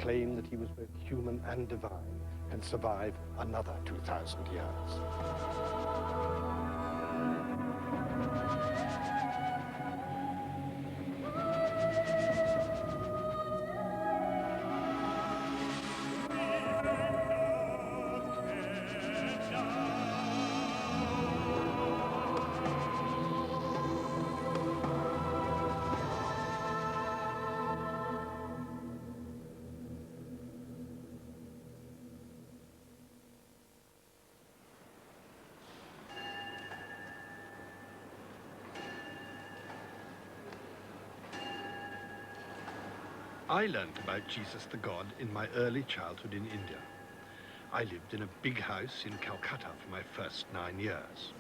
claim that he was both human and divine can survive another 2,000 years. I learned about Jesus the God in my early childhood in India. I lived in a big house in Calcutta for my first 9 years.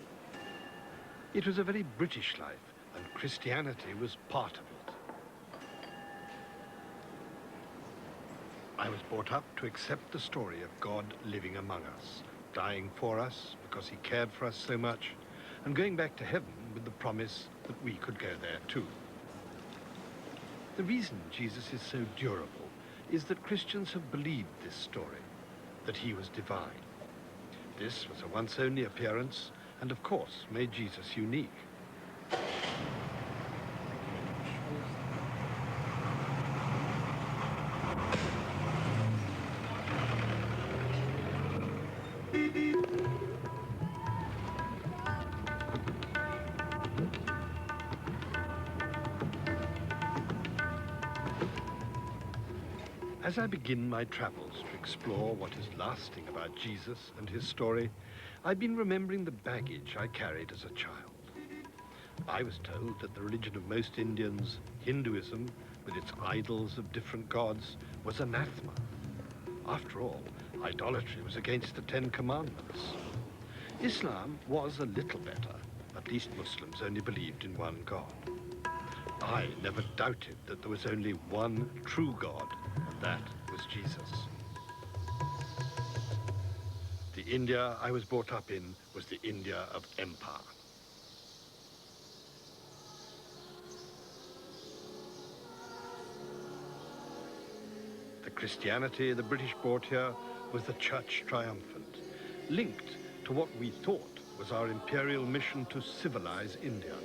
It was a very British life, and Christianity was part of it. I was brought up to accept the story of God living among us, dying for us because he cared for us so much, and going back to heaven with the promise that we could go there too. The reason Jesus is so durable is that Christians have believed this story, that he was divine. This was a once-only appearance, and of course made Jesus unique. As I begin my travels to explore what is lasting about Jesus and his story, I've been remembering the baggage I carried as a child. I was told that the religion of most Indians, Hinduism, with its idols of different gods, was anathema. After all, idolatry was against the 10 Commandments. Islam was a little better. At least Muslims only believed in one God. I never doubted that there was only one true God, and that was Jesus. The India I was brought up in was the India of empire. The Christianity the British brought here was the Church Triumphant, linked to what we thought was our imperial mission to civilize India.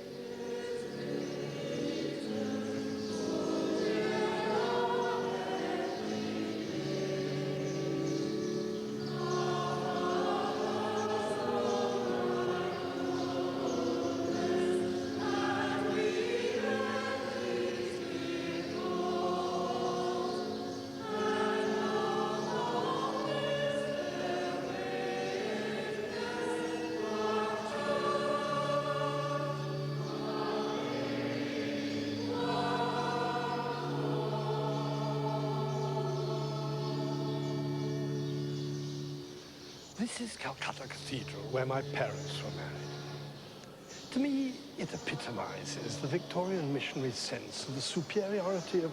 This is Calcutta Cathedral, where my parents were married. To me, it epitomizes the Victorian missionary sense of the superiority of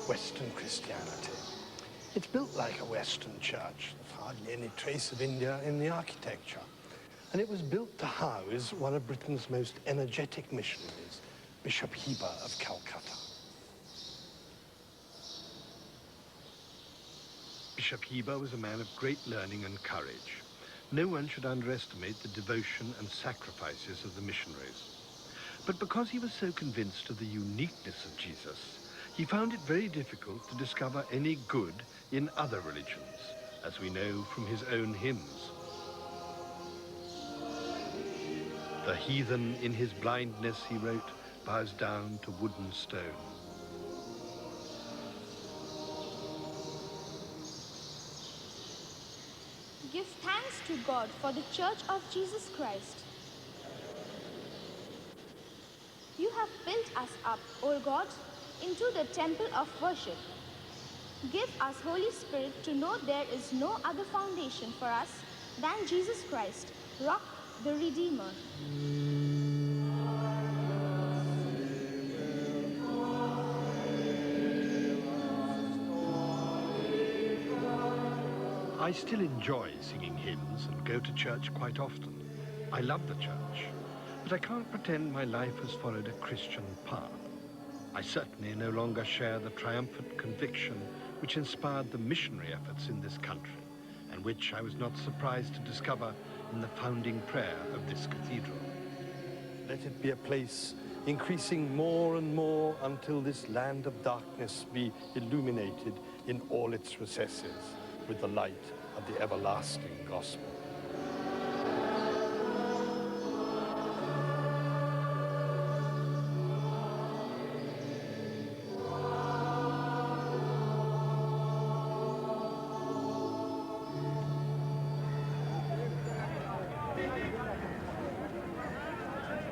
Western Christianity. It's built like a Western church. There's hardly any trace of India in the architecture. And it was built to house one of Britain's most energetic missionaries, Bishop Heber of Calcutta. Bishop Heber was a man of great learning and courage. No one should underestimate the devotion and sacrifices of the missionaries. But because he was so convinced of the uniqueness of Jesus, he found it very difficult to discover any good in other religions, as we know from his own hymns. The heathen in his blindness, he wrote, bows down to wood and stone. Give thanks to God for the Church of Jesus Christ. You have built us up, O God, into the temple of worship. Give us, Holy Spirit, to know there is no other foundation for us than Jesus Christ, Rock, the Redeemer. I still enjoy singing hymns and go to church quite often. I love the church, but I can't pretend my life has followed a Christian path. I certainly no longer share the triumphant conviction which inspired the missionary efforts in this country, and which I was not surprised to discover in the founding prayer of this cathedral. Let it be a place increasing more and more until this land of darkness be illuminated in all its recesses with the light of the everlasting gospel.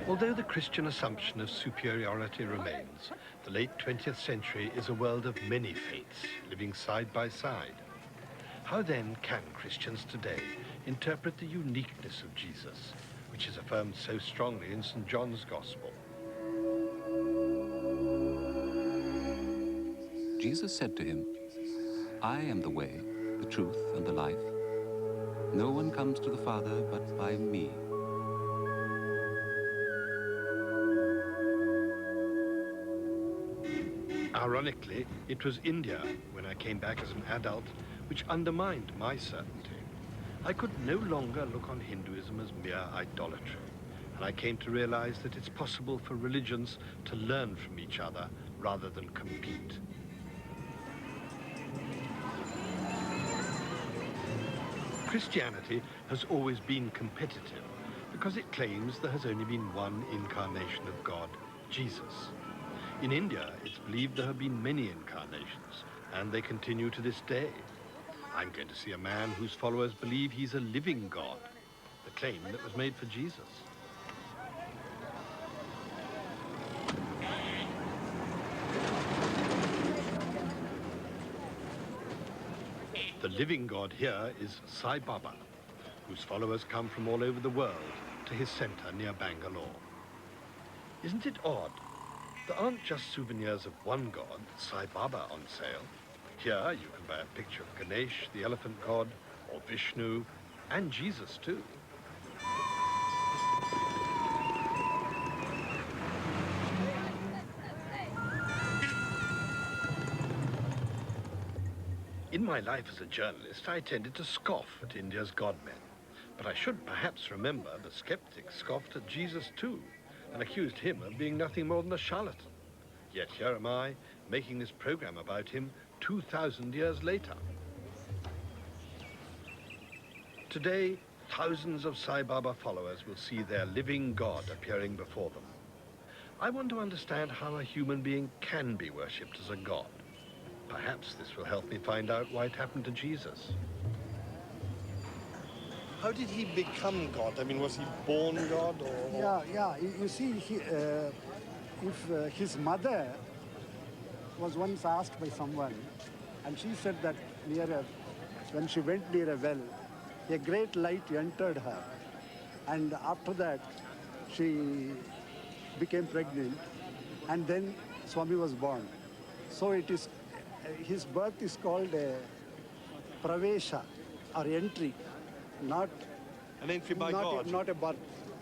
Although the Christian assumption of superiority remains, the late 20th century is a world of many faiths living side by side. How then can Christians today interpret the uniqueness of Jesus, which is affirmed so strongly in St. John's Gospel? Jesus said to him, I am the way, the truth, and the life. No one comes to the Father but by me. Ironically, it was India, when I came back as an adult, which undermined my certainty. I could no longer look on Hinduism as mere idolatry, and I came to realize that it's possible for religions to learn from each other rather than compete. Christianity has always been competitive because it claims there has only been one incarnation of God, Jesus. In India, it's believed there have been many incarnations, and they continue to this day. I'm going to see a man whose followers believe he's a living God, the claim that was made for Jesus. The living God here is Sai Baba, whose followers come from all over the world to his center near Bangalore. Isn't it odd? There aren't just souvenirs of one god, Sai Baba, on sale. Here you can buy a picture of Ganesh, the elephant god, or Vishnu, and Jesus too. In my life as a journalist, I tended to scoff at India's godmen. But I should perhaps remember the skeptics scoffed at Jesus too, and accused him of being nothing more than a charlatan. Yet here am I, making this program about him 2,000 years later. Today, thousands of Sai Baba followers will see their living God appearing before them. I want to understand how a human being can be worshipped as a god. Perhaps this will help me find out why it happened to Jesus. How did he become God? I mean, was he born God or? Yeah. You see, if his mother was once asked by someone, and she said that when she went near a well, a great light entered her, and after that, she became pregnant, and then Swami was born. So it is, his birth is called a pravesha, or entry, not an entry by God. Not a birth,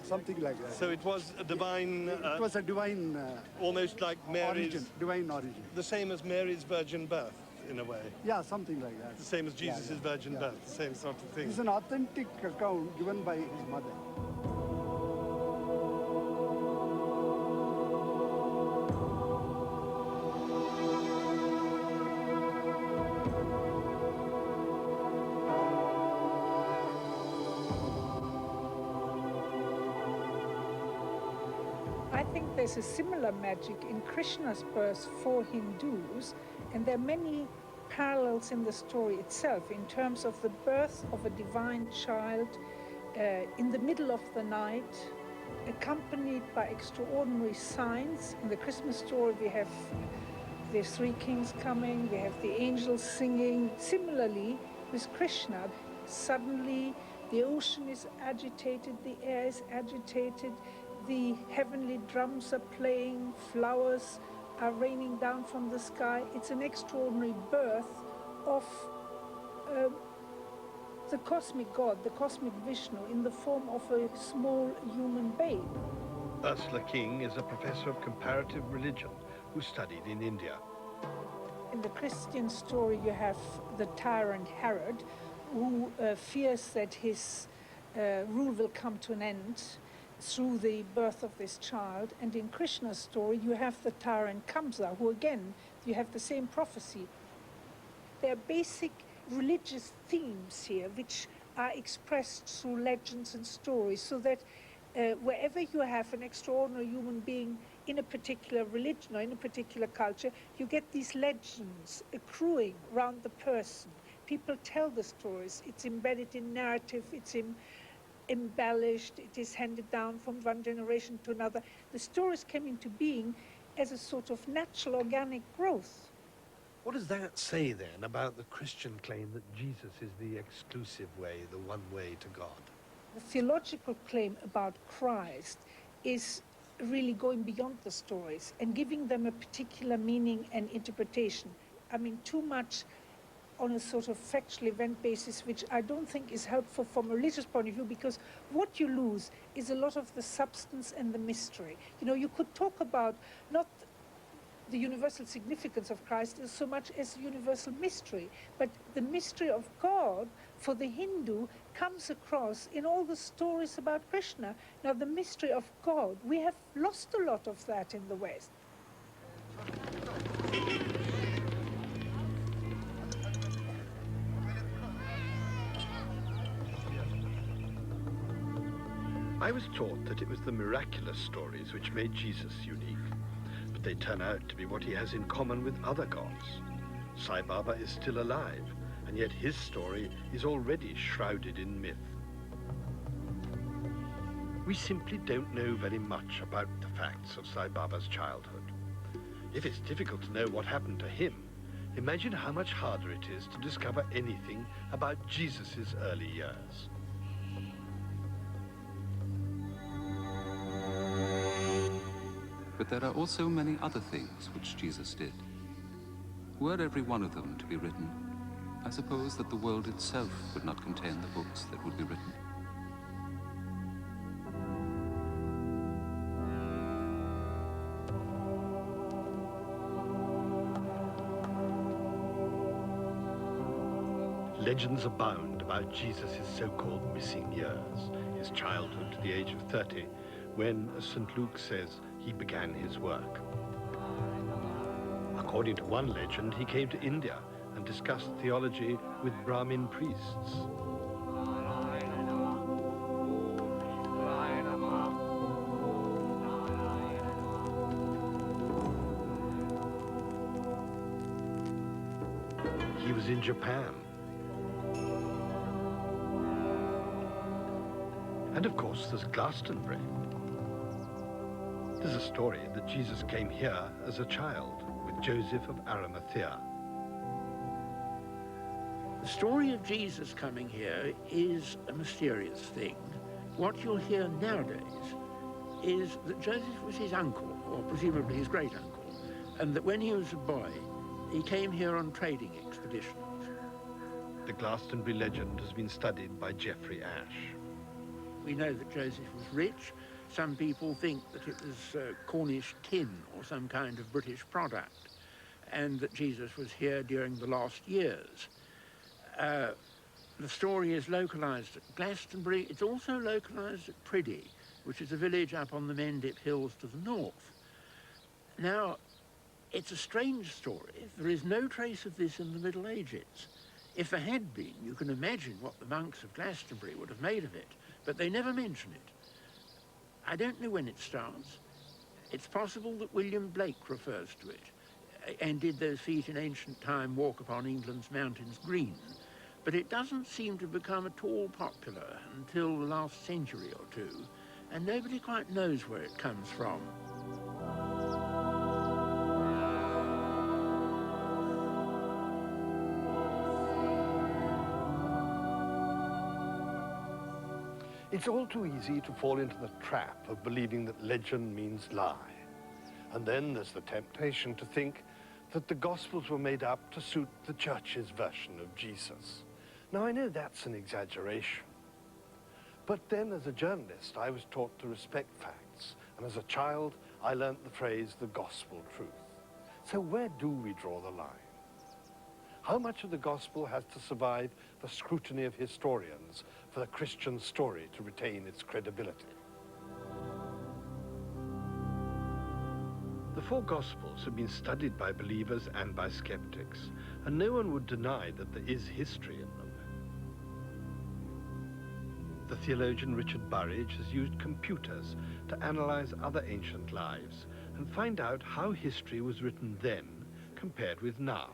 something like that. So it was a divine. It was a divine. Almost like Mary's. Origin, divine origin. The same as Mary's virgin birth, in a way. Yeah, something like that. The same as Jesus' virgin birth, the same sort of thing. It's an authentic account given by his mother. I think there's a similar magic in Krishna's birth for Hindus, and there are many parallels in the story itself in terms of the birth of a divine child in the middle of the night, accompanied by extraordinary signs. In the Christmas story, we have the three kings coming, we have the angels singing. Similarly, with Krishna, suddenly the ocean is agitated, the air is agitated, the heavenly drums are playing, flowers are raining down from the sky. It's an extraordinary birth of the cosmic God, the cosmic Vishnu, in the form of a small human babe. Ursula King is a professor of comparative religion who studied in India. in the Christian story, you have the tyrant Herod, who fears that his rule will come to an end through the birth of this child. And in Krishna's story, you have the tyrant Kamsa, who again, you have the same prophecy. There are basic religious themes here, which are expressed through legends and stories, so that wherever you have an extraordinary human being in a particular religion or in a particular culture, you get these legends accruing around the person. People tell the stories. It's embedded in narrative. It's embellished. It is handed down from one generation to another. The stories came into being as a sort of natural organic growth. What does that say then about the Christian claim that Jesus is the exclusive way, the one way to God? The theological claim about Christ is really going beyond the stories and giving them a particular meaning and interpretation. I mean, too much on a sort of factual event basis, which I don't think is helpful from a religious point of view, because what you lose is a lot of the substance and the mystery. You know, you could talk about not the universal significance of Christ is so much as universal mystery, but the mystery of God for the Hindu comes across in all the stories about Krishna. Now, the mystery of God, we have lost a lot of that in the West. I was taught that it was the miraculous stories which made Jesus unique. But they turn out to be what he has in common with other gods. Sai Baba is still alive, and yet his story is already shrouded in myth. We simply don't know very much about the facts of Sai Baba's childhood. If it's difficult to know what happened to him, imagine how much harder it is to discover anything about Jesus' early years. But there are also many other things which Jesus did. Were every one of them to be written, I suppose that the world itself would not contain the books that would be written. Legends abound about Jesus' so-called missing years, his childhood to the age of 30, when, as St. Luke says, he began his work. According to one legend, he came to India and discussed theology with Brahmin priests. He was in Japan. And of course, there's Glastonbury. There's a story that Jesus came here as a child with Joseph of Arimathea. The story of Jesus coming here is a mysterious thing. What you'll hear nowadays is that Joseph was his uncle, or presumably his great-uncle, and that when he was a boy, he came here on trading expeditions. The Glastonbury legend has been studied by Geoffrey Ash. We know that Joseph was rich. Some people think that it was Cornish tin or some kind of British product, and that Jesus was here during the last years. The story is localised at Glastonbury. It's also localised at Priddy, which is a village up on the Mendip Hills to the north. Now, it's a strange story. There is no trace of this in the Middle Ages. If there had been, you can imagine what the monks of Glastonbury would have made of it, but they never mention it. I don't know when it starts. It's possible that William Blake refers to it, and did those feet in ancient time walk upon England's mountains green, but it doesn't seem to become at all popular until the last century or two, and nobody quite knows where it comes from. It's all too easy to fall into the trap of believing that legend means lie. And then there's the temptation to think that the Gospels were made up to suit the Church's version of Jesus. Now, I know that's an exaggeration. But then, as a journalist, I was taught to respect facts. And as a child, I learnt the phrase, the gospel truth. So where do we draw the line? How much of the gospel has to survive the scrutiny of historians for the Christian story to retain its credibility? The four Gospels have been studied by believers and by skeptics, and no one would deny that there is history in them. The theologian Richard Burridge has used computers to analyze other ancient lives and find out how history was written then compared with now.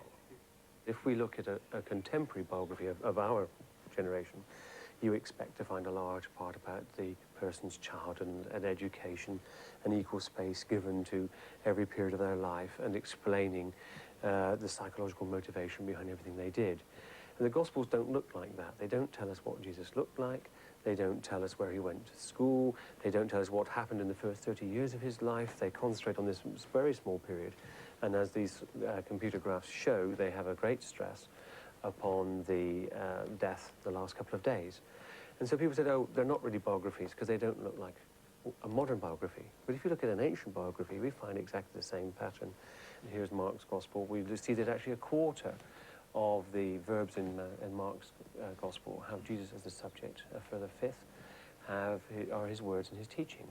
If we look at a contemporary biography of our generation, you expect to find a large part about the person's childhood and education, an equal space given to every period of their life, and explaining the psychological motivation behind everything they did. And the Gospels don't look like that. They don't tell us what Jesus looked like. They don't tell us where he went to school. They don't tell us what happened in the first 30 years of his life. They concentrate on this very small period. And as these computer graphs show, they have a great stress upon the death the last couple of days. And so people said, oh, they're not really biographies because they don't look like a modern biography. But if you look at an ancient biography, we find exactly the same pattern. And here's Mark's Gospel. We see that actually a quarter of the verbs in Mark's Gospel have Jesus as the subject. A further fifth are his words and his teaching.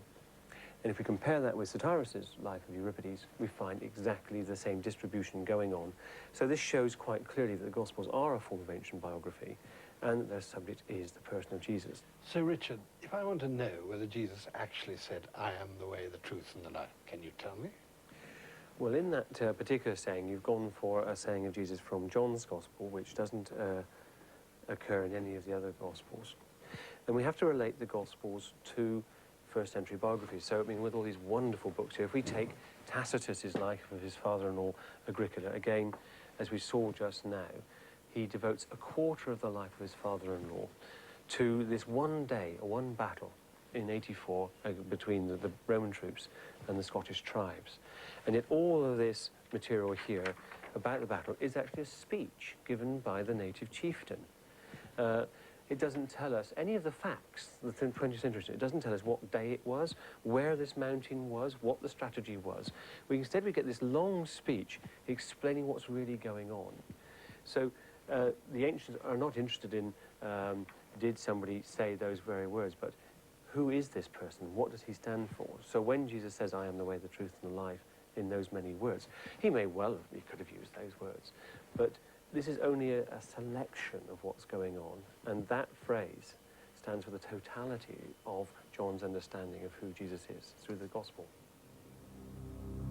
And if we compare that with Satyrus' Life of Euripides, we find exactly the same distribution going on. So this shows quite clearly that the Gospels are a form of ancient biography, and that their subject is the person of Jesus. So, Richard, if I want to know whether Jesus actually said, I am the way, the truth, and the life, can you tell me? Well, in that particular saying, you've gone for a saying of Jesus from John's Gospel, which doesn't occur in any of the other Gospels. And we have to relate the Gospels to first-century biographies. So, I mean, with all these wonderful books here, if we take Tacitus's life of his father-in-law, Agricola, again, as we saw just now, he devotes a quarter of the life of his father-in-law to this one day, one battle in 84 between the Roman troops and the Scottish tribes. And yet all of this material here about the battle is actually a speech given by the native chieftain. It doesn't tell us any of the facts, the 20th century. It doesn't tell us what day it was, where this mountain was, what the strategy was. Instead we get this long speech explaining what's really going on. So the ancients are not interested in did somebody say those very words, but who is this person? What does he stand for? So when Jesus says, I am the way, the truth, and the life, in those many words, he could have used those words, but this is only a selection of what's going on, and that phrase stands for the totality of John's understanding of who Jesus is through the gospel.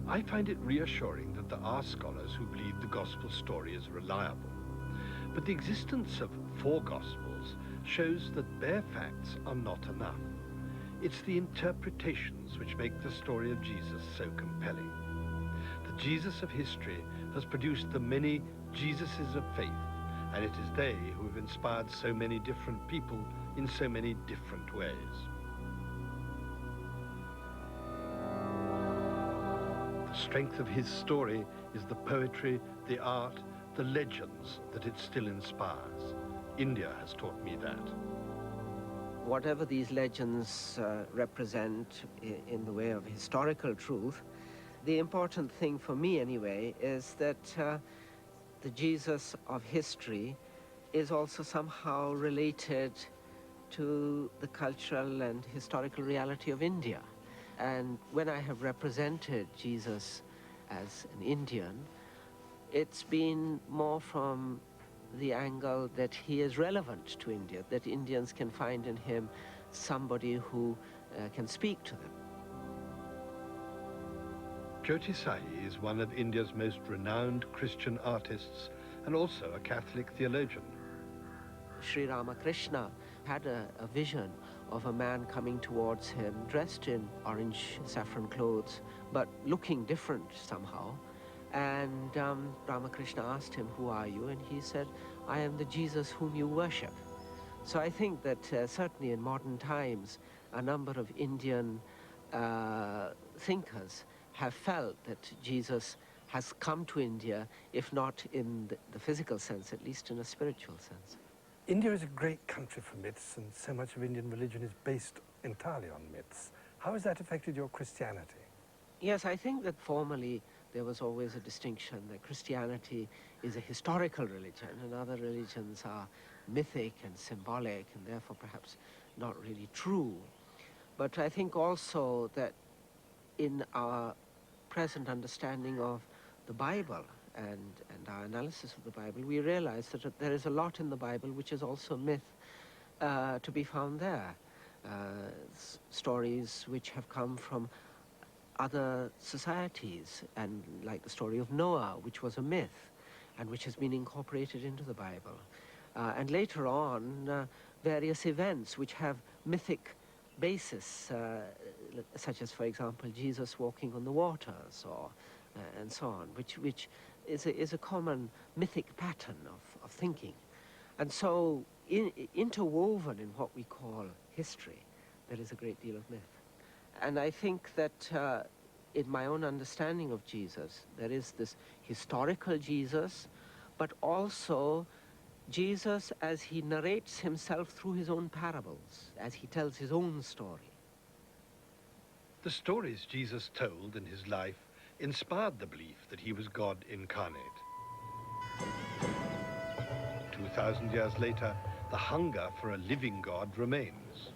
I find it reassuring that there are scholars who believe the gospel story is reliable. But the existence of four gospels shows that bare facts are not enough. It's the interpretations which make the story of Jesus so compelling. The Jesus of history has produced the many Jesuses of faith, and it is they who have inspired so many different people in so many different ways. The strength of his story is the poetry, the art, the legends that it still inspires. India has taught me that. Whatever these legends represent in the way of historical truth, the important thing for me anyway is that the Jesus of history is also somehow related to the cultural and historical reality of India. And when I have represented Jesus as an Indian, it's been more from the angle that he is relevant to India, that Indians can find in him somebody who can speak to them. Jyoti Sai is one of India's most renowned Christian artists and also a Catholic theologian. Sri Ramakrishna had a vision of a man coming towards him dressed in orange saffron clothes, but looking different somehow. And Ramakrishna asked him, who are you? And he said, I am the Jesus whom you worship. So I think that certainly in modern times, a number of Indian thinkers have felt that Jesus has come to India, if not in the physical sense, at least in a spiritual sense. India is a great country for myths, and so much of Indian religion is based entirely on myths. How has that affected your Christianity? Yes, I think that formally there was always a distinction that Christianity is a historical religion and other religions are mythic and symbolic and therefore perhaps not really true. But I think also that in our present understanding of the Bible and our analysis of the Bible, we realize that there is a lot in the Bible which is also myth to be found there. Stories which have come from other societies, and like the story of Noah, which was a myth and which has been incorporated into the Bible. And later on, various events which have mythic basis, such as, for example, Jesus walking on the waters, or and so on, which is a common mythic pattern of thinking. And so, interwoven in what we call history, there is a great deal of myth. And I think that in my own understanding of Jesus, there is this historical Jesus, but also Jesus as he narrates himself through his own parables, as he tells his own story. The stories Jesus told in his life inspired the belief that he was God incarnate. 2,000 years later, the hunger for a living God remains.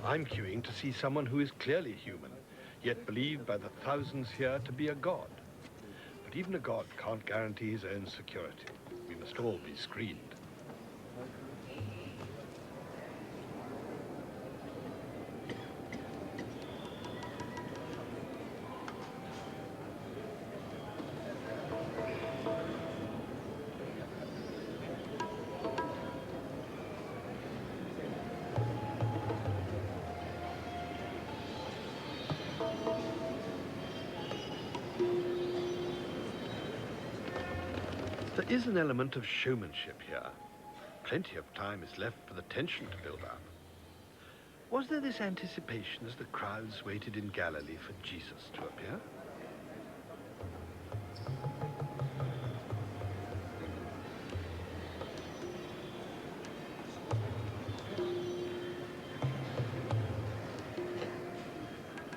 I'm queuing to see someone who is clearly human, yet believed by the thousands here to be a god. But even a god can't guarantee his own security. We must all be screened. There is an element of showmanship here. Plenty of time is left for the tension to build up. Was there this anticipation as the crowds waited in Galilee for Jesus to appear?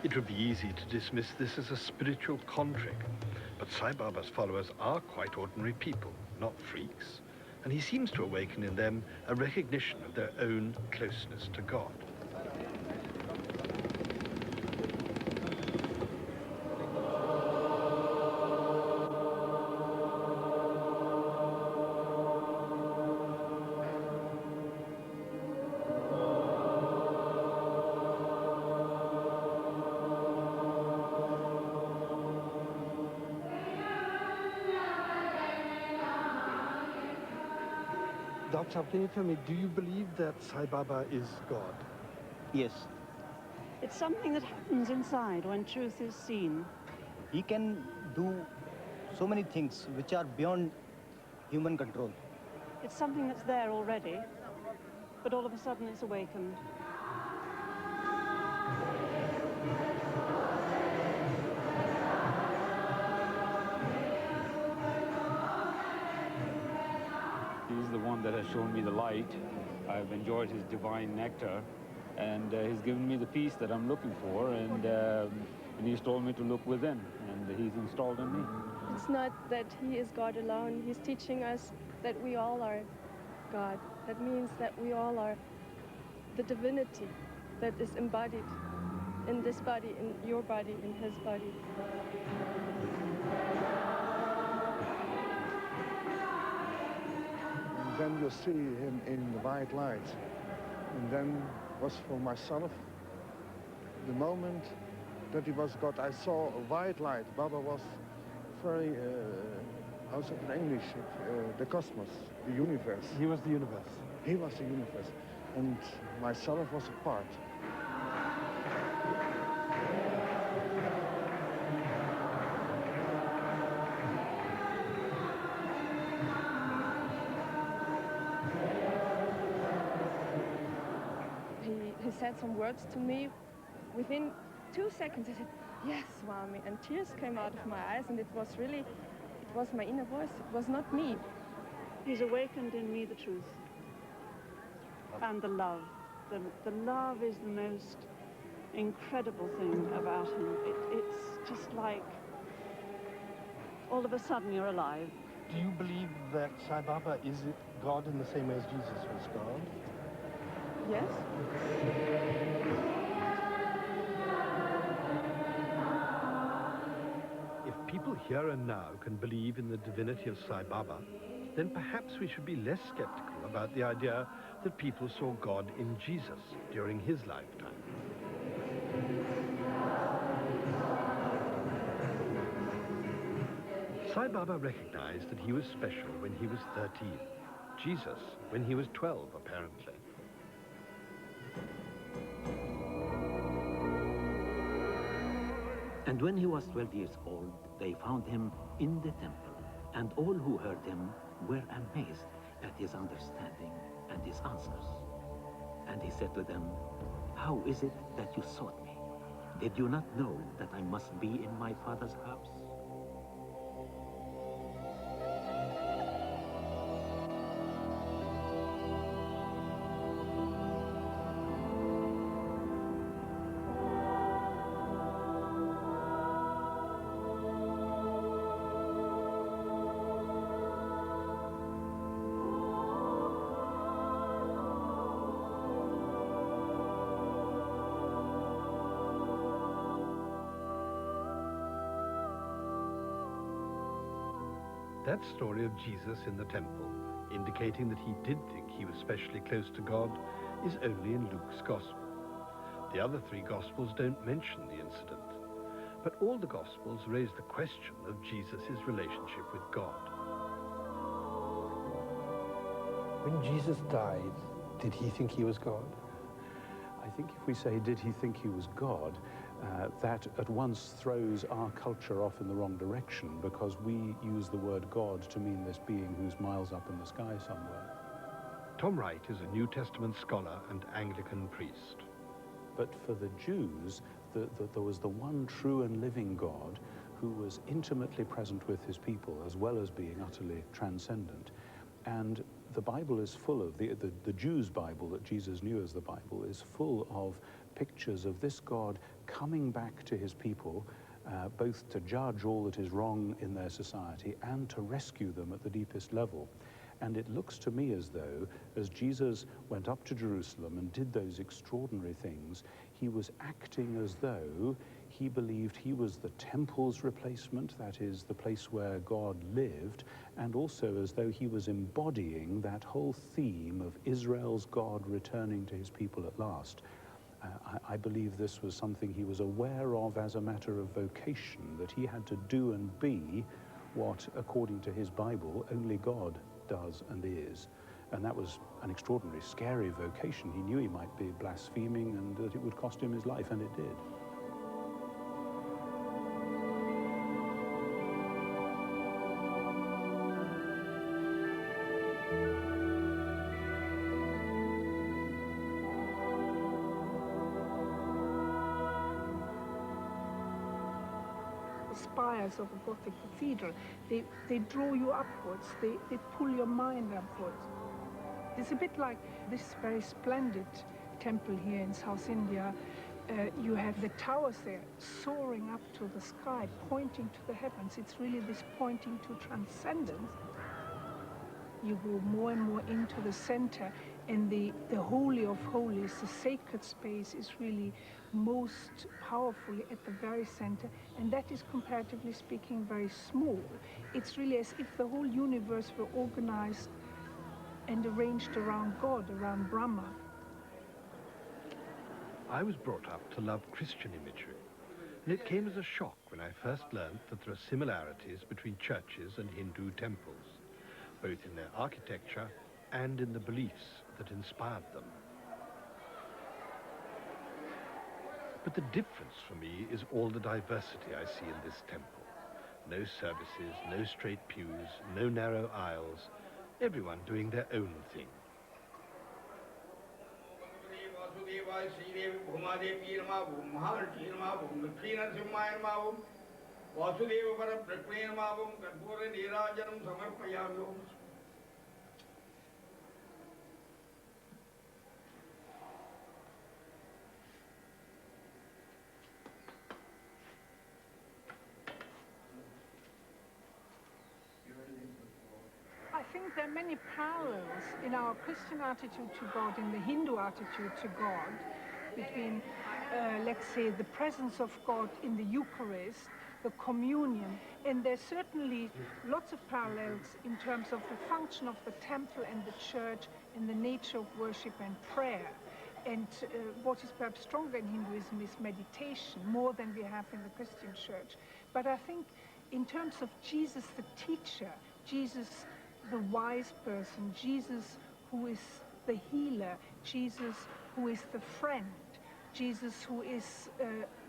It would be easy to dismiss this as a spiritual con trick, but Sai Baba's followers are quite ordinary people, not freaks, and he seems to awaken in them a recognition of their own closeness to God. Doctor, can you tell me, do you believe that Sai Baba is God? Yes. It's something that happens inside when truth is seen. He can do so many things which are beyond human control. It's something that's there already, but all of a sudden it's awakened. He's the one that has shown me the light. I've enjoyed his divine nectar, and he's given me the peace that I'm looking for, and he's told me to look within, and he's installed in me. It's not that he is God alone. He's teaching us that we all are God. That means that we all are the divinity that is embodied in this body, in your body, in his body. Then you see him in the white light. And then was for myself the moment that he was God. I saw a white light. Baba was very, how's it in English? The cosmos, the universe. He was the universe. He was the universe. And myself was a part. He said some words to me. Within 2 seconds, I said, "Yes, Swami," and tears came out of my eyes, and it was my inner voice. It was not me. He's awakened in me the truth and the love. The love is the most incredible thing about him. It's just like all of a sudden you're alive. Do you believe that Sai Baba is God in the same way as Jesus was God? Yes? If people here and now can believe in the divinity of Sai Baba, then perhaps we should be less skeptical about the idea that people saw God in Jesus during his lifetime. Sai Baba recognized that he was special when he was 13. Jesus when he was 12, apparently. And when he was 12 years old, they found him in the temple, and all who heard him were amazed at his understanding and his answers. And he said to them, "How is it that you sought me? Did you not know that I must be in my Father's house?" That story of Jesus in the temple, indicating that he did think he was specially close to God, is only in Luke's Gospel. The other three Gospels don't mention the incident, but all the Gospels raise the question of Jesus' relationship with God. When Jesus died, did he think he was God? I think if we say, did he think he was God, that at once throws our culture off in the wrong direction, because we use the word God to mean this being who's miles up in the sky somewhere. Tom Wright is a New Testament scholar and Anglican priest. But for the Jews, there was the one true and living God who was intimately present with his people, as well as being utterly transcendent. And the Bible is full of, the Jews' Bible that Jesus knew as the Bible, is full of pictures of this God coming back to his people, both to judge all that is wrong in their society and to rescue them at the deepest level. And it looks to me as though, as Jesus went up to Jerusalem and did those extraordinary things, he was acting as though he believed he was the temple's replacement, that is, the place where God lived, and also as though he was embodying that whole theme of Israel's God returning to his people at last. I believe this was something he was aware of as a matter of vocation, that he had to do and be what, according to his Bible, only God does and is. And that was an extraordinarily scary vocation. He knew he might be blaspheming and that it would cost him his life, and it did. Spires of a Gothic cathedral, they draw you upwards, they pull your mind upwards. It's a bit like this very splendid temple here in South India. You have the towers there soaring up to the sky, pointing to the heavens. It's really this pointing to transcendence. You go more and more into the center, and the Holy of Holies, the sacred space, is really most powerfully at the very center, and that is, comparatively speaking, very small. It's really as if the whole universe were organized and arranged around God, around Brahma. I was brought up to love Christian imagery, and it came as a shock when I first learned that there are similarities between churches and Hindu temples, both in their architecture and in the beliefs that inspired them. But the difference for me is all the diversity I see in this temple. No services, no straight pews, no narrow aisles, everyone doing their own thing. are many parallels in our Christian attitude to God and the Hindu attitude to God between, let's say, the presence of God in the Eucharist, the communion, and there's certainly lots of parallels in terms of the function of the temple and the church and the nature of worship and prayer. And what is perhaps stronger in Hinduism is meditation, more than we have in the Christian church. But I think in terms of Jesus the teacher, Jesus the wise person, Jesus who is the healer, Jesus who is the friend, Jesus who is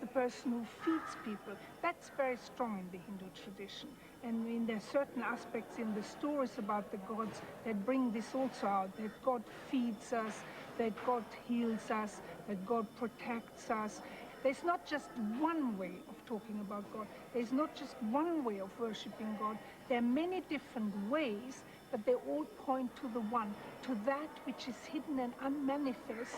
the person who feeds people, that's very strong in the Hindu tradition. And I mean, there are certain aspects in the stories about the gods that bring this also out, that God feeds us, that God heals us, that God protects us. There's not just one way of talking about God. There's not just one way of worshiping God. There are many different ways, but they all point to the one, to that which is hidden and unmanifest,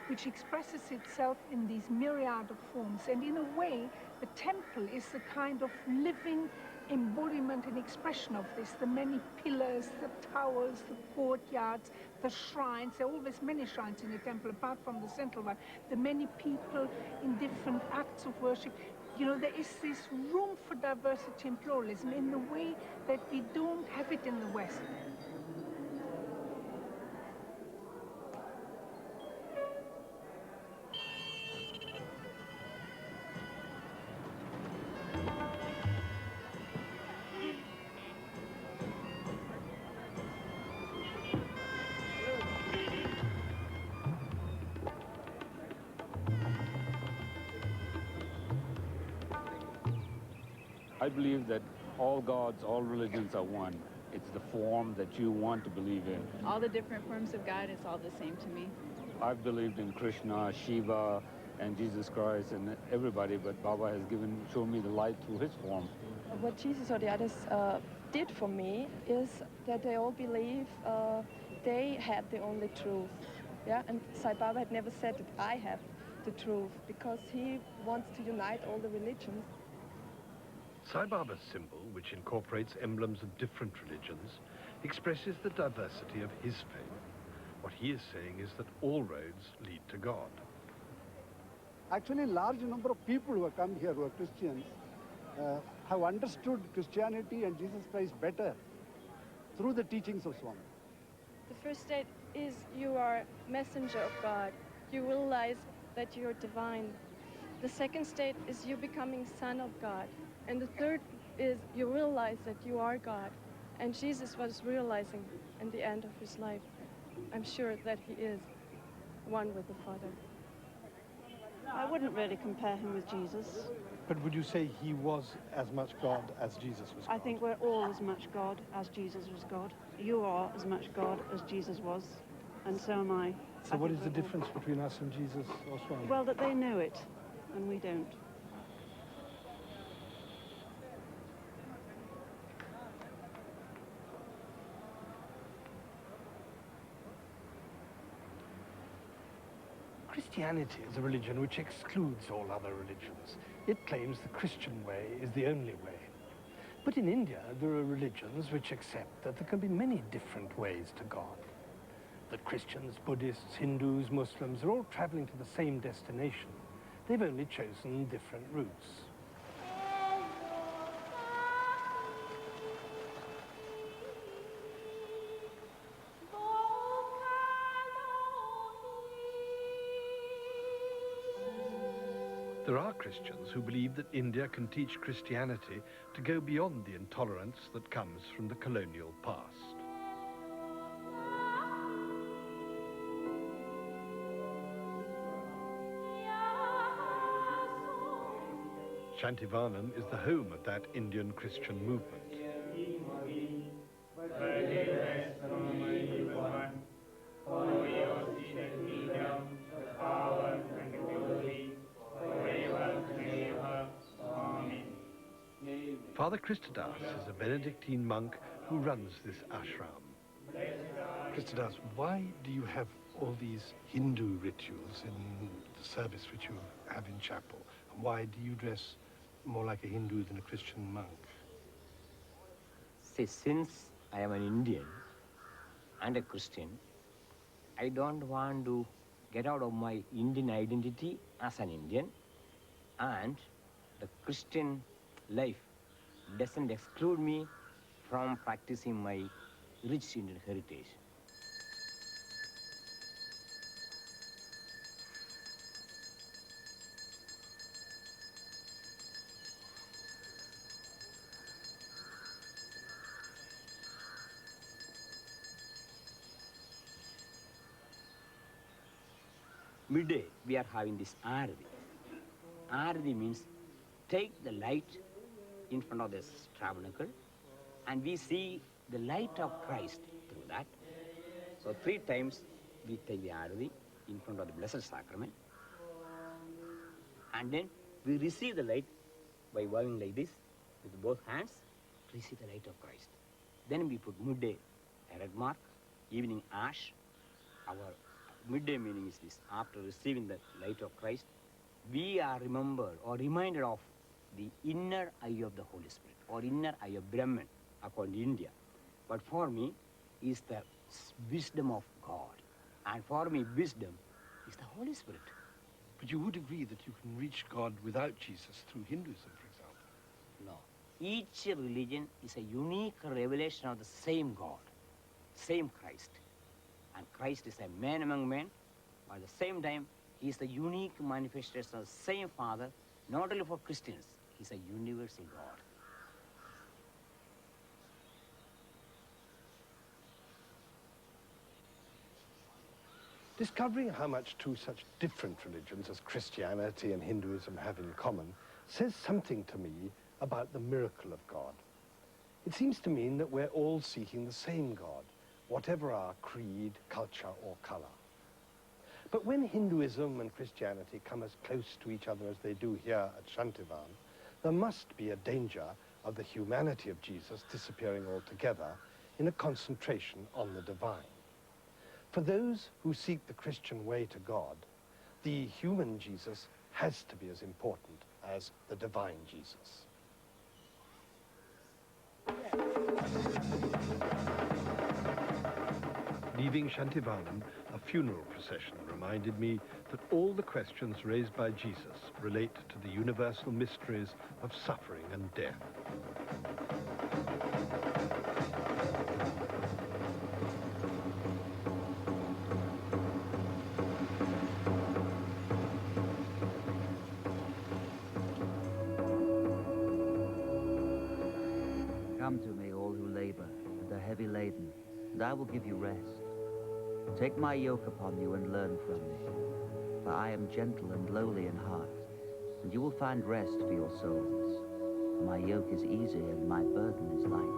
which expresses itself in these myriad of forms. And in a way, the temple is the kind of living embodiment and expression of this. The many pillars, the towers, the courtyards, the shrines. There are always many shrines in a temple, apart from the central one. The many people in different acts of worship. You know, there is this room for diversity and pluralism in the way that we don't have it in the West. I believe that all gods, all religions are one. It's the form that you want to believe in. All the different forms of God, it's all the same to me. I've believed in Krishna, Shiva, and Jesus Christ, and everybody, but Baba has shown me the light through his form. What Jesus or the others did for me is that they all believe they had the only truth. Yeah, and Sai Baba had never said that I have the truth, because he wants to unite all the religions. Sai Baba's symbol, which incorporates emblems of different religions, expresses the diversity of his faith. What he is saying is that all roads lead to God. Actually, a large number of people who have come here, who are Christians, have understood Christianity and Jesus Christ better through the teachings of Swami. The first state is you are messenger of God. You realize that you're divine. The second state is you becoming son of God. And the third is you realize that you are God. And Jesus was realizing in the end of his life, I'm sure that he is one with the Father. I wouldn't really compare him with Jesus. But would you say he was as much God as Jesus was God? I think we're all as much God as Jesus was God. You are as much God as Jesus was, and so am I. So what is the difference between us and Jesus or Swami? Well, that they know it, and we don't. Christianity is a religion which excludes all other religions. It claims the Christian way is the only way. But in India, there are religions which accept that there can be many different ways to God. That Christians, Buddhists, Hindus, Muslims are all traveling to the same destination. They've only chosen different routes. There are Christians who believe that India can teach Christianity to go beyond the intolerance that comes from the colonial past. Shantivanam is the home of that Indian Christian movement. Father Christodas is a Benedictine monk who runs this ashram. Christodas, why do you have all these Hindu rituals in the service which you have in chapel? And why do you dress more like a Hindu than a Christian monk? See, since I am an Indian, and a Christian, I don't want to get out of my Indian identity as an Indian, and the Christian life doesn't exclude me from practicing my rich Indian heritage. Midday, we are having this Arati. Arati means take the light in front of this tabernacle, and we see the light of Christ through that. So 3 times we take the Arati in front of the Blessed Sacrament, and then we receive the light by waving like this with both hands, receive the light of Christ. Then we put midday a red mark, evening ash. Our midday meaning is this: after receiving the light of Christ, we are remembered or reminded of the inner eye of the Holy Spirit, or inner eye of Brahman, according to India. But for me, is the wisdom of God. And for me, wisdom is the Holy Spirit. But you would agree that you can reach God without Jesus through Hinduism, for example? No. Each religion is a unique revelation of the same God, same Christ. And Christ is a man among men, but at the same time, he is the unique manifestation of the same Father, not only for Christians, he's a universal God. Discovering how much two such different religions as Christianity and Hinduism have in common says something to me about the miracle of God. It seems to mean that we're all seeking the same God, whatever our creed, culture, or color. But when Hinduism and Christianity come as close to each other as they do here at Shantivan, there must be a danger of the humanity of Jesus disappearing altogether in a concentration on the divine. For those who seek the Christian way to God, the human Jesus has to be as important as the divine Jesus. Leaving Shantivanam, a funeral procession reminded me that all the questions raised by Jesus relate to the universal mysteries of suffering and death. Come to me, all who labor and are heavy laden, and I will give you rest. Take my yoke upon you and learn from me, for I am gentle and lowly in heart, and you will find rest for your souls. For my yoke is easy and my burden is light.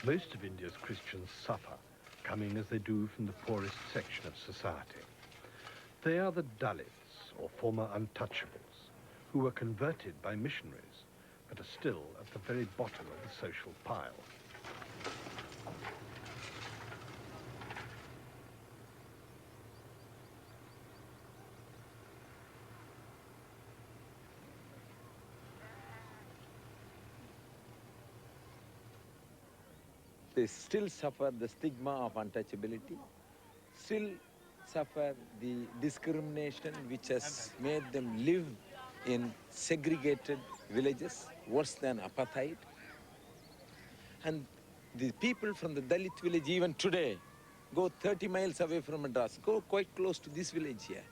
Most of India's Christians suffer, coming as they do from the poorest section of society. They are the Dalits, or former untouchables, who were converted by missionaries, but are still at the very bottom of the social pile. They still suffer the stigma of untouchability, still suffer the discrimination which has made them live in segregated villages, worse than apartheid. And the people from the Dalit village even today go 30 miles away from Madras, go quite close to this village here.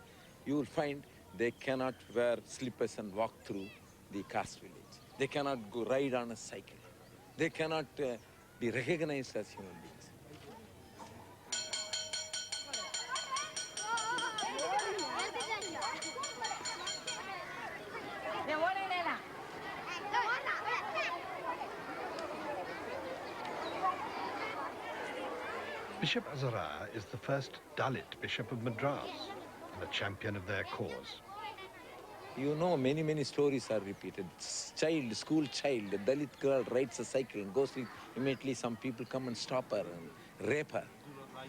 You will find they cannot wear slippers and walk through the caste village. They cannot go ride on a cycle. They cannot be recognized as human beings. Bishop Azariah is the first Dalit Bishop of Madras and a champion of their cause. You know, many stories are repeated. School child, a Dalit girl rides a cycle and goes with, immediately some people come and stop her and rape her.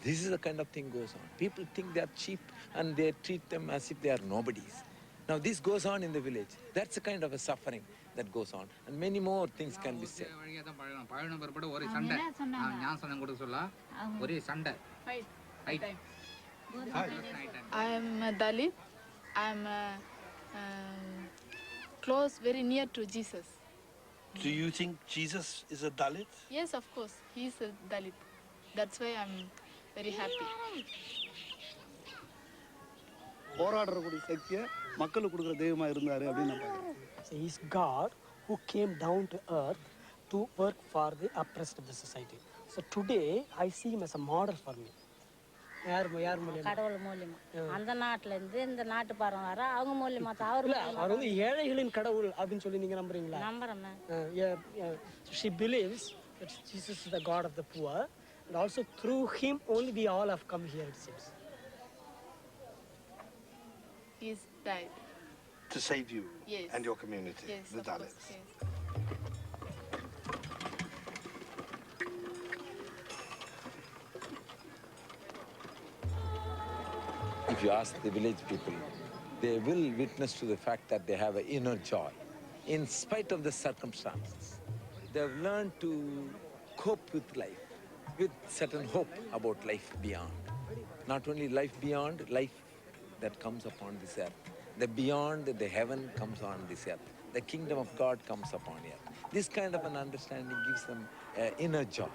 This is the kind of thing goes on. People think they are cheap and they treat them as if they are nobodies. Now this goes on in the village. That's a kind of a suffering that goes on. And many more things can be said. I am a Dalit. I am close, very near to Jesus. Do you think Jesus is a Dalit? Yes, of course, he is a Dalit. That's why I'm very happy. He's God who came down to earth to work for the oppressed of the society. So today I see him as a model for me. கடவுள் மூலியமா அந்த நாட்டுல இருந்து இந்த நாட்டு பாருங்க வர அவங்க மூலியமா தான் அவர் அவர் வந்து ஏழைகளின் கடவுள் அப்படினு சொல்லி நீங்க நம்புறீங்களா? நம்புறேன். She believes that Jesus is the God of the poor, and also through him only we all have come here, it seems. He's died. To save you Yes. and your community, Yes, the of Dalits. course, yes. If you ask the village people, they will witness to the fact that they have an inner joy. In spite of the circumstances, they have learned to cope with life, with certain hope about life beyond. Not only life beyond, life that comes upon this earth. The beyond, the heaven comes on this earth. The kingdom of God comes upon earth. This kind of an understanding gives them inner joy.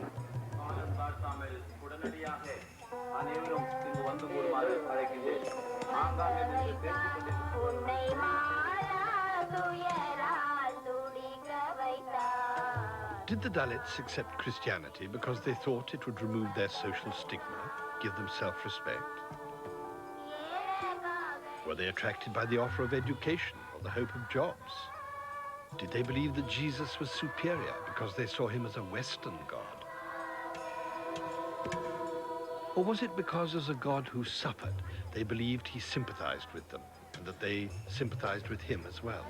Did the Dalits accept Christianity because they thought it would remove their social stigma, give them self-respect? Were they attracted by the offer of education or the hope of jobs? Did they believe that Jesus was superior because they saw him as a Western God? Or was it because as a God who suffered, they believed he sympathized with them and that they sympathized with him as well?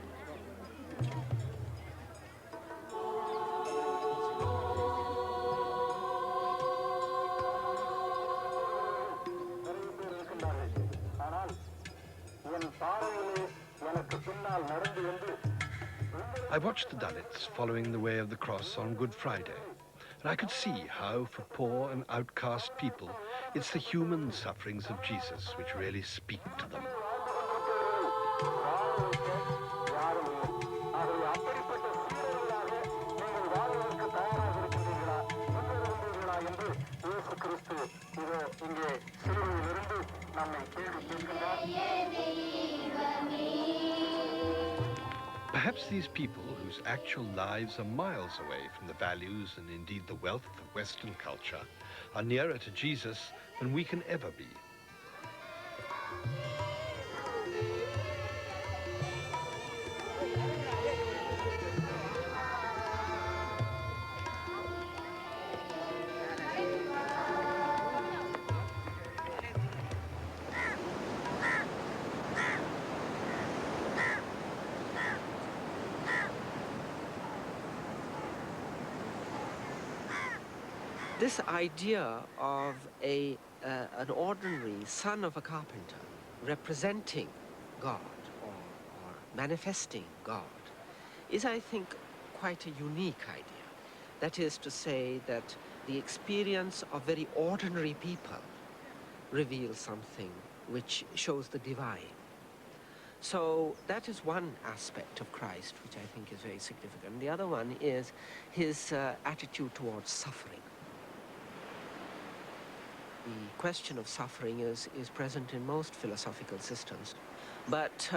I watched the Dalits following the way of the cross on Good Friday, and I could see how, for poor and outcast people, it's the human sufferings of Jesus which really speak to them. Perhaps these people, whose actual lives are miles away from the values and indeed the wealth of Western culture, are nearer to Jesus than we can ever be. This idea of an ordinary son of a carpenter representing God or manifesting God is, I think, quite a unique idea. That is to say that the experience of very ordinary people reveals something which shows the divine. So that is one aspect of Christ which I think is very significant. The other one is his attitude towards suffering. The question of suffering is present in most philosophical systems, but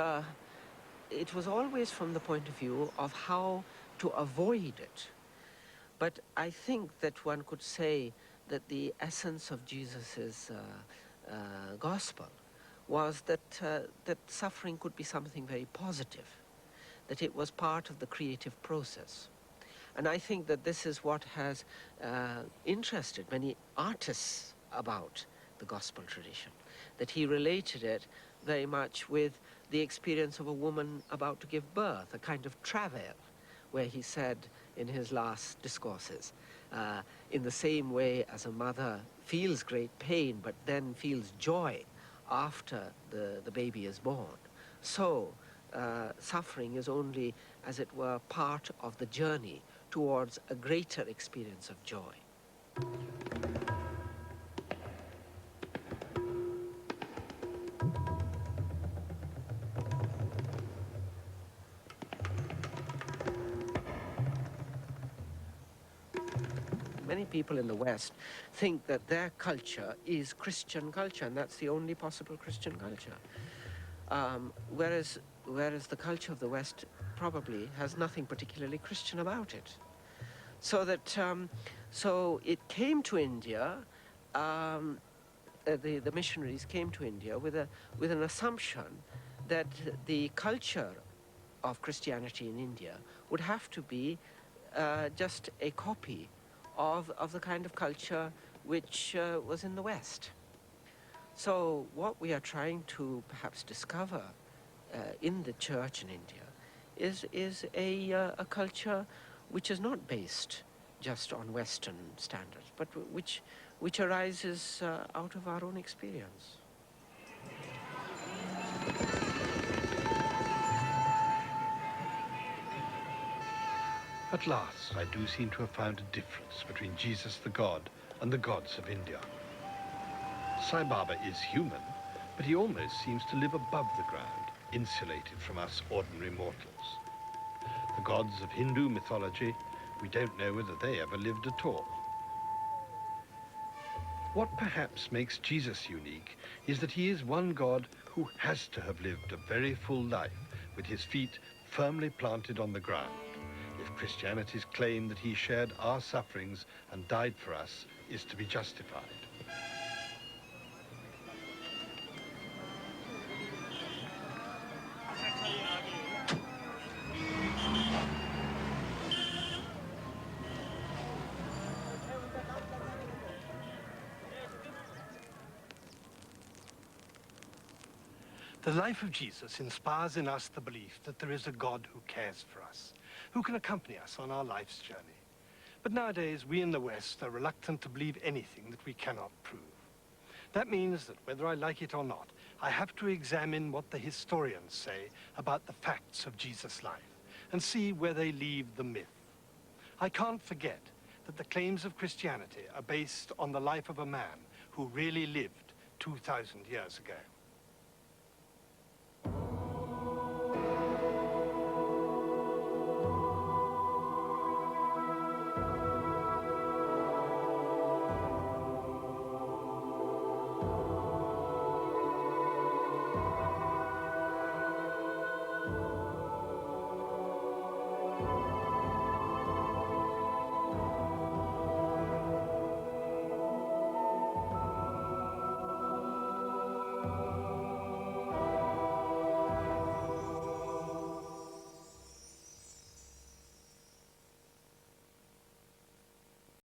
it was always from the point of view of how to avoid it. But I think that one could say that the essence of Jesus's gospel was that suffering could be something very positive, that it was part of the creative process. And I think that this is what has interested many artists about the gospel tradition, that he related it very much with the experience of a woman about to give birth, a kind of travail, where he said in his last discourses, in the same way as a mother feels great pain but then feels joy after the baby is born, so suffering is only, as it were, part of the journey towards a greater experience of joy. Many people in the West think that their culture is Christian culture, and that's the only possible Christian culture. Whereas the culture of the West probably has nothing particularly Christian about it. So that, so it came to India, the missionaries came to India with an assumption that the culture of Christianity in India would have to be just a copy of the kind of culture which was in the West. So what we are trying to perhaps discover in the church in India is a culture which is not based just on Western standards, but which arises out of our own experience. At last, I do seem to have found a difference between Jesus the God and the gods of India. Sai Baba is human, but he almost seems to live above the ground, insulated from us ordinary mortals. The gods of Hindu mythology, we don't know whether they ever lived at all. What perhaps makes Jesus unique is that he is one God who has to have lived a very full life with his feet firmly planted on the ground, if Christianity's claim that he shared our sufferings and died for us is to be justified. The life of Jesus inspires in us the belief that there is a God who cares for us, who can accompany us on our life's journey. But nowadays, we in the West are reluctant to believe anything that we cannot prove. That means that whether I like it or not, I have to examine what the historians say about the facts of Jesus' life and see where they leave the myth. I can't forget that the claims of Christianity are based on the life of a man who really lived 2,000 years ago.